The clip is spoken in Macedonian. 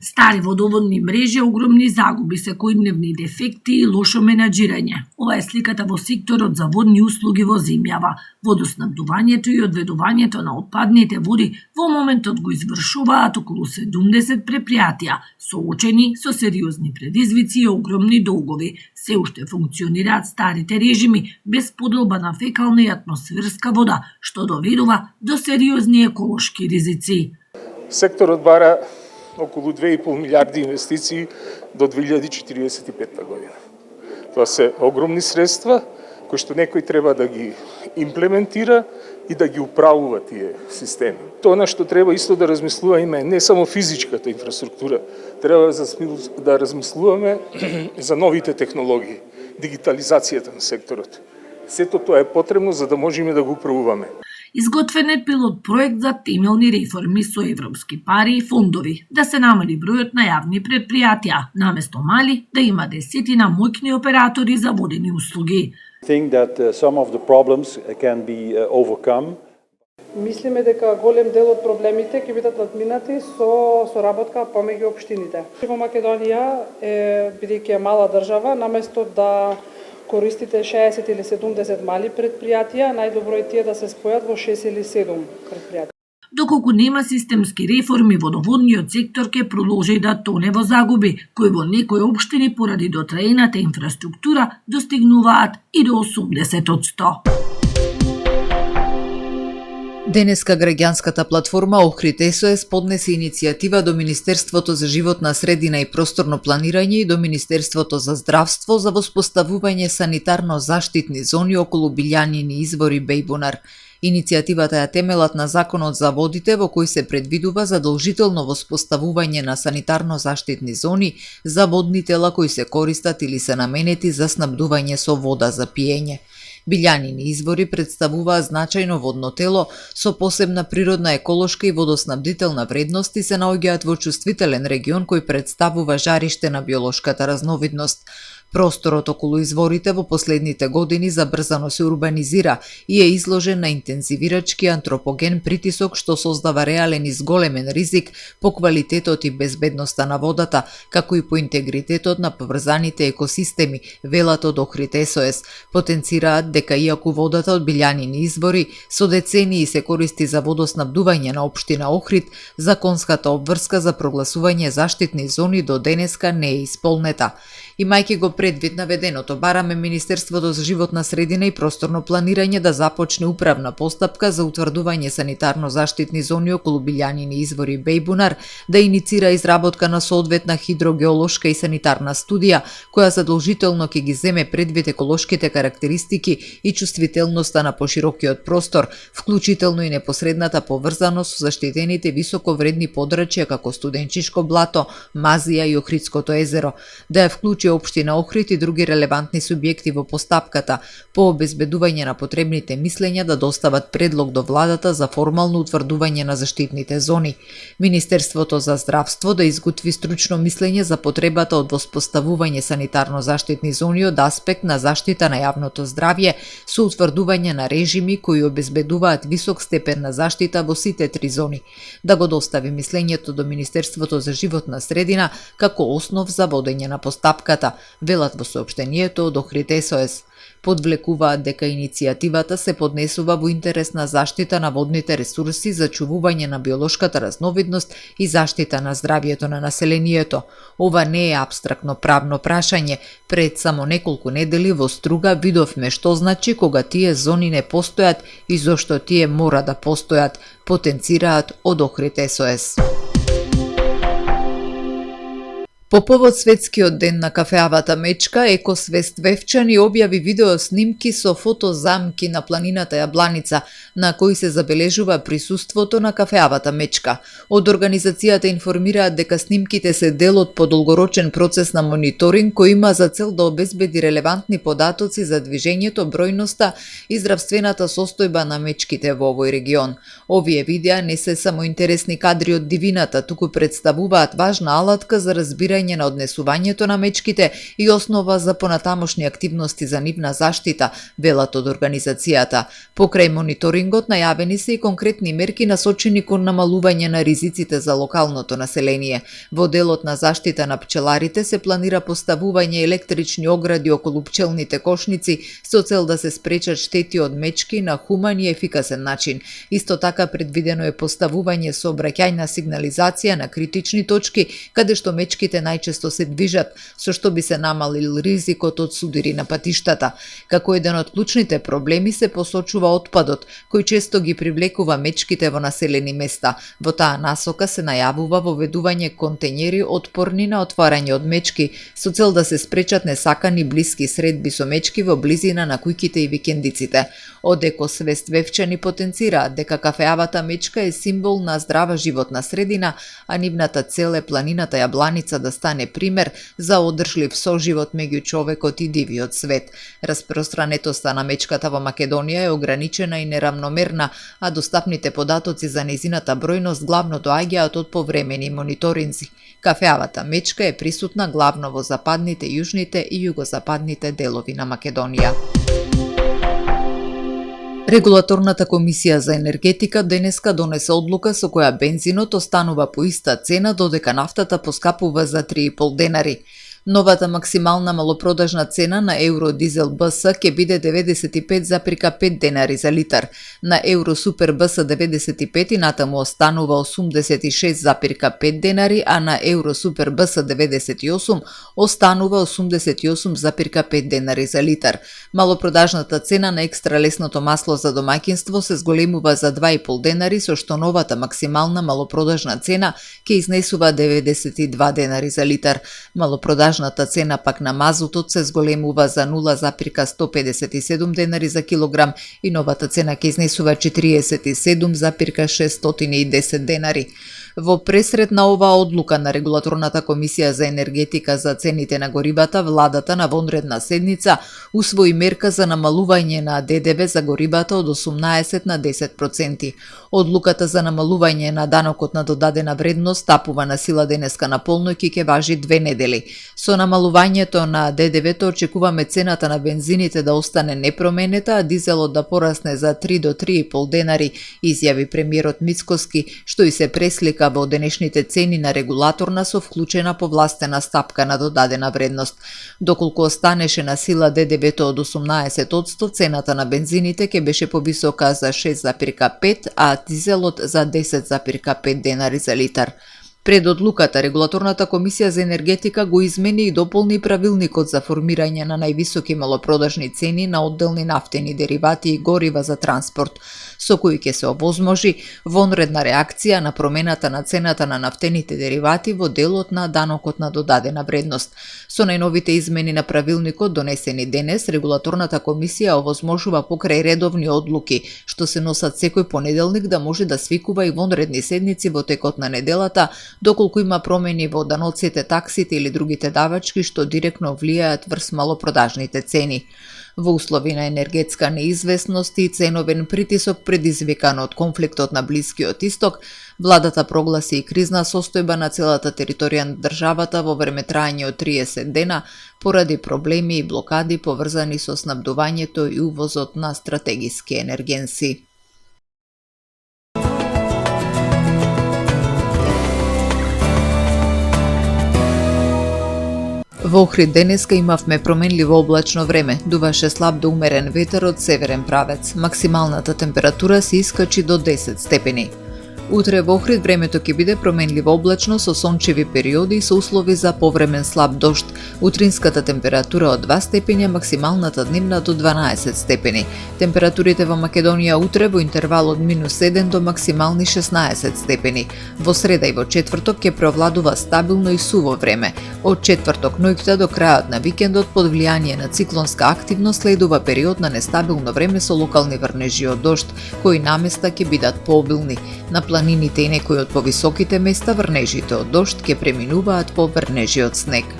Стари водоводни мрежи, огромни загуби, секојдневни дефекти и лошо менаџирање. Ова е сликата во секторот за водни услуги во земјава. Водоснабдувањето и одведувањето на отпадните води во моментот го извршуваат околу 70 предпријатија, соочени со сериозни предизвици и огромни долгови. Се уште функционираат старите режими без поделба на фекална и атмосферска вода, што доведува до сериозни еколошки ризици. Секторот бара околу 2,5 милиарди инвестиции до 2045 година. Тоа се огромни средства кои што некој треба да ги имплементира и да ги управува тие системи. Тоа на што треба исто да размислуваме не само физичката инфраструктура, треба да размислуваме за новите технологии, дигитализацијата на секторот. Сето тоа е потребно за да можеме да го управуваме. Изготвен е пилот проект за темелни реформи со европски пари и фондови, да се намали бројот на јавни предпријатија, наместо мали да има десетина моќни оператори за водени услуги. Мислиме дека голем дел од проблемите ќе бидат надминати со соработка помеѓу општините. Во Македонија бидејќи е мала држава, наместо да користите 60 или 70 мали предпријатија, најдобро е тие да се спојат во 6 или 7 предпријатија. Доколку нема системски реформи, водоводниот сектор ќе продолжи да тоне во загуби, кои во некои општини поради дотраената инфраструктура достигнуваат и до 80%. Денеска граѓанската платформа Охрид СОС поднесе иницијатива до Министерството за животна средина и просторно планирање и до Министерството за здравство за воспоставување санитарно-заштитни зони околу Билјанини извори Бејбунар. Иницијативата е темелот на Законот за водите во кој се предвидува задолжително воспоставување на санитарно-заштитни зони за водни тела кои се користат или се наменети за снабдување со вода за пиење. Билјанини извори представуваат значајно водно тело со посебна природна, еколошка и водоснабдителна вредност и се наоѓаат во чувствителен регион кој представува жариште на биолошката разновидност. Просторот околу изворите во последните години забрзано се урбанизира и е изложен на интензивирачки антропоген притисок што создава реален и зголемен ризик по квалитетот и безбедноста на водата, како и по интегритетот на поврзаните екосистеми, велат од Охрид СОС. Потенцираат дека иако водата од Билјанини извори со децении се користи за водоснабдување на општина Охрид, законската обврска за прогласување заштитни зони до денеска не е исполнета. Имајќи го предвид наведеното, бараме Министерството за животна средина и просторно планирање да започне управна постапка за утврдување санитарно-заштитни зони околу Билјанини извори Бејбунар, да иницира изработка на соодветна хидрогеолошка и санитарна студија, која задолжително ќе ги земе предвид еколошките карактеристики и чувствителноста на поширокиот простор, вклучително и непосредната поврзаност со заштитените високовредни подрачја како Студенчишко блато, Мазија и Охридското езеро, да ја вклучи општина Охрид и други релевантни субјекти во постапката по обезбедување на потребните мислења да достават предлог до владата за формално утврдување на заштитните зони. Министерството за здравство да изготви стручно мислење за потребата од воспоставување санитарно-заштитни зони од аспект на заштита на јавното здравје со утврдување на режими кои обезбедуваат висок степен на заштита во сите три зони. Да го достави мислењето до Министерството за животна средина како основ за водење на постапката, велат во соопштението од Охрид СОС. Подвлекуваат дека иницијативата се поднесува во интерес на заштита на водните ресурси, зачувување на биолошката разновидност и заштита на здравјето на населението. Ова не е апстрактно правно прашање. Пред само неколку недели во Струга видовме што значи кога тие зони не постојат и зошто тие мора да постојат, потенцираат од Охрид СОС. По повод Светскиот ден на кафеавата мечка, Екосвест Вевчани објави видео снимки со фотозамки на планината Јабланица, на кои се забележува присуството на кафеавата мечка. Од организацијата информираат дека снимките се дел од подолгорочен процес на мониторинг кој има за цел да обезбеди релевантни податоци за движењето, бројноста и здравствената состојба на мечките во овој регион. Овие видеа не се само интересни кадри од дивината, туку представуваат важна алатка за разбирање планирање на однесувањето на мечките и основа за понатамошни активности за нивна заштита, велат од организацијата. Покрај мониторингот најавени се и конкретни мерки насочени кон намалување на ризиците за локалното население. Во делот на заштита на пчеларите се планира поставување електрични огради околу пчелните кошници со цел да се спречат штети од мечки на хуман и ефикасен начин. Исто така предвидено е поставување сообраќајна сигнализација на критични точки каде што мечките најчесто се движат, со што би се намалил ризикот од судири на патиштата. Како еден од клучните проблеми се посочува отпадот, кој често ги привлекува мечките во населени места. Во таа насока се најавува воведување контењери отпорни на отварање од мечки, со цел да се спречат несакани блиски средби со мечки во близина на куќите и викендиците. Од Екосвест Вевчани потенцираат дека кафеавата мечка е символ на здрава животна средина, а нивната цел е планината јабланица да стане пример за одржлив соживот меѓу човекот и дивиот свет. Распространетоста на мечката во Македонија е ограничена и неравномерна, а достапните податоци за незината бројност главно доаѓаат од повремени мониторинзи. Кафеавата мечка е присутна главно во западните, јужните и југозападните делови на Македонија. Регулаторната комисија за енергетика денеска донесе одлука со која бензинот останува по иста цена додека нафтата поскапува за 3,5 денари. Новата максимална малопродажна цена на Евродизел БС ќе биде 95,5 денари за литар. На Евросупер БС 95 и натаму останува 86,5 денари, а на Евросупер БС 98 останува 88,5 денари за литар. Малопродажната цена на екстра лесното масло за домаќинство се зголемува за 2,5 денари, со што новата максимална малопродажна цена ќе изнесува 92 денари за литар. Малопродажната цена пак на мазутот се зголемува за 0,157 денари за килограм и новата цена ќе изнесува 47,610 денари. Во пресред на оваа одлука на Регулаторната комисија за енергетика за цените на горивата, владата на вонредна седница усвои мерка за намалување на ДДВ за горивата од 18 на 10%. Одлуката за намалување на данокот на додадена вредност стапува на сила денеска на полноќ и ќе важи 2 недели. Со намалувањето на ДДВ-то очекуваме цената на бензините да остане непроменета, а дизелот да порасне за 3 до 3,5 денари, изјави премиерот Мицкоски, што и се преслика во денешните цени на регулаторна со вклучена повластена стапка на додадена вредност. Доколку останеше на сила ДДВ-то од 18%, цената на бензините ќе беше повисока за 6,5, а дизелот за 10,5 денари за литар. Пред одлуката, Регулаторната комисија за енергетика го измени и дополни правилникот за формирање на највисоки малопродажни цени на одделни нафтени деривати и горива за транспорт, со кои ќе се овозможи вонредна реакција на промената на цената на нафтените деривати во делот на данокот на додадена вредност. Со најновите измени на правилникот донесени денес, Регулаторната комисија овозможува покрај редовни одлуки, што се носат секој понеделник, да може да свикува и вонредни седници во текот на неделата, доколку има промени во даноците, таксите или другите давачки што директно влијаат врз малопродажните цени. Во услови на енергетска неизвестност и ценовен притисок предизвикан од конфликтот на Блискиот Исток, владата прогласи и кризна состојба на целата територија на државата во време траење од 30 дена поради проблеми и блокади поврзани со снабдувањето и увозот на стратегиски енергенси. Во Охрид денеска имавме променливо облачно време, дуваше слаб до умерен ветер од северен правец. Максималната температура се искачи до 10 степени. Утре во Охрид времето ќе биде променливо облачно со сончеви периоди и со услови за повремен слаб дожд. Утринската температура од 2 степени, максималната дневна до 12 степени. Температурите во Македонија утре во интервал од -7 до максимални 16 степени. Во среда и во четврток ќе преовладува стабилно и суво време. Од четврток ноќта до крајот на викендот под влијание на циклонска активност следува период на нестабилно време со локални врнежи од дожд, кои наместа ќе бидат пообилни. На планините и некои од повисоките места врнежите од дожд ќе преминуваат во врнежи од снег.